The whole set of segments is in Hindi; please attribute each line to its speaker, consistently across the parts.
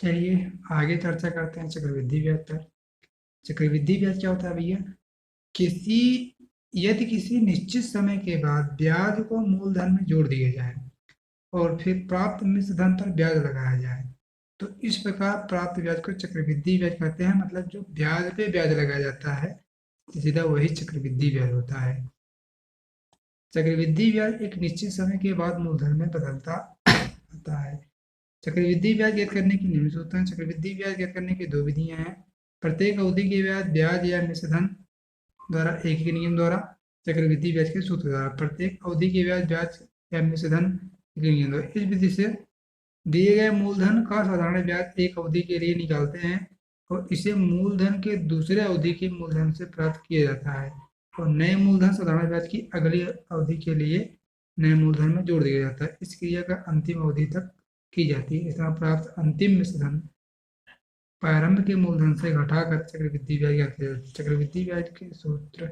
Speaker 1: चलिए आगे चर्चा करते हैं चक्रवृद्धि ब्याज पर। चक्रवृद्धि ब्याज क्या होता है भैया? किसी यदि किसी निश्चित समय के बाद ब्याज को मूलधन में जोड़ दिया जाए और फिर प्राप्त मिश्र धन पर ब्याज लगाया जाए, तो इस प्रकार प्राप्त ब्याज को चक्रवृद्धि ब्याज कहते हैं। मतलब जो ब्याज पे ब्याज लगाया जाता है तो सीधा वही चक्रवृद्धि ब्याज होता है। चक्रवृद्धि ब्याज एक निश्चित समय के बाद मूलधन में बदलता आता है। चक्रवृद्धि ब्याज ज्ञात करने की निम्न सूत्र हैं। चक्रवृद्धि ब्याज ज्ञात करने की दो विधियां हैं। प्रत्येक अवधि के ब्याज ब्याज या मिश्रधन द्वारा एक ही नियम द्वारा, चक्रवृद्धि ब्याज के सूत्र द्वारा। प्रत्येक अवधि के ब्याज ब्याज या मिश्रधन एक ही नियम द्वारा। इस विधि से दिए गए मूलधन का साधारण ब्याज एक अवधि के लिए निकालते हैं और इसे मूलधन के दूसरे अवधि के मूलधन से प्राप्त किया जाता है और नए मूलधन साधारण ब्याज की अगली अवधि के लिए नए मूलधन में जोड़ दिया जाता है। इस क्रिया का अंतिम अवधि तक की जाती है। इस तरह प्राप्त अंतिम मिश्रधन प्रारंभ के मूलधन से घटाकर चक्रवृद्धि ब्याज ज्ञात किया जाता है। चक्रवृद्धि ब्याज के सूत्र: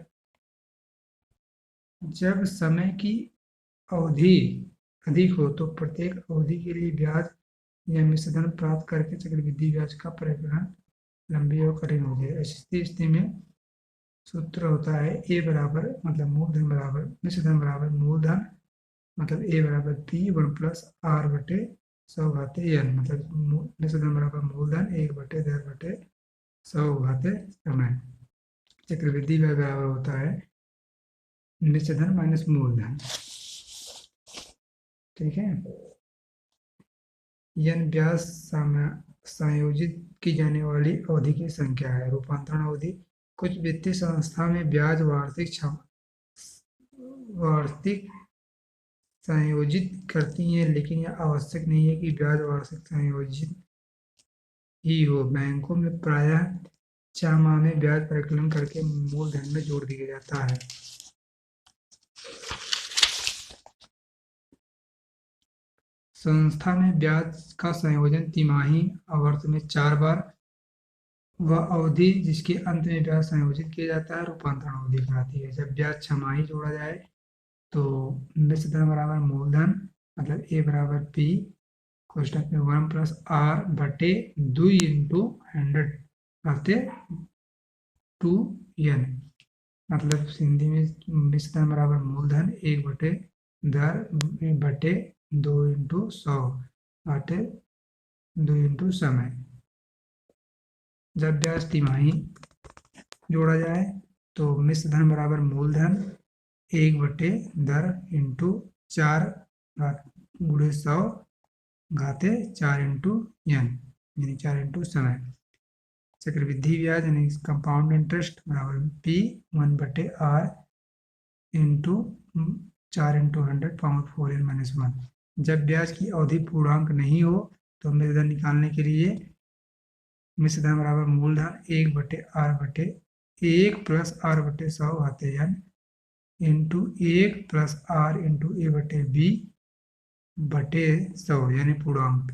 Speaker 1: जब समय की अवधि अधिक हो तो प्रत्येक अवधि के लिए ब्याज या मिश्रधन प्राप्त करके चक्रवृद्धि ब्याज का परिग्रहण लंबी और कठिन हो जाए। ऐसी स्थिति में सूत्र होता है ए बराबर मतलब मूलधन बराबर मिश्रधन बराबर मूलधन मतलब ए बराबर पी वन प्लस आर बटे 100 घाते एन। मतलब मिश्रधन बराबर मूलधन एक बटे दर बटे 100 घाते समय। चक्रवृद्धि ब्याज बराबर होता है मिश्रधन माइनस मूलधन। ठीक है। यन ब्याज संयोजित की जाने वाली अवधि की संख्या है। रूपांतरण अवधि: कुछ वित्तीय संस्था में ब्याज वार्षिक संयोजित करती हैं, लेकिन यह आवश्यक नहीं है कि ब्याज वार्षिक संयोजित ही हो। बैंकों में प्रायः 6 माह में ब्याज परिकलन करके मूलधन में जोड़ दिया जाता है। संस्था में ब्याज का संयोजन तिमाही आवर्त में 4 बार वह अवधि जिसके अंत में ब्याज संयोजित किया जाता है रूपांतरण अवधि कहलाती है। जब ब्याज छमाही जोड़ा जाए तो मिश्र धन बराबर मूलधन मतलब ए बराबर पी कोष्टक में 1 प्लस आर बटे 2 इंटू 100 करते 2n। मतलब हिंदी में मिश्र धन बराबर मूलधन 1 बटे दर बटे 2 इंटू 100 बटे 2 इंटू समय। जब ब्याज तिमाही जोड़ा जाए तो मिश्र धन बराबर मूलधन 1 बटे दर इंटू 4 गुणे 100 घाते 4 इंटू एन यानी 4 इंटू समय। चक्रवृद्धि ब्याज यानी कंपाउंड इंटरेस्ट बराबर पी 1 बटे R into 4 into 100 power 4 n minus 1। जब ब्याज की अवधि पूर्णांक नहीं हो तो मिश्र धन निकालने के लिए मिश्र धन बराबर मूलधन 1 बटे आर बटे 1 प्लस आर बटे 100 घाते n into 1 plus r into a बटे बी बटे 100 यानी पूर्णांक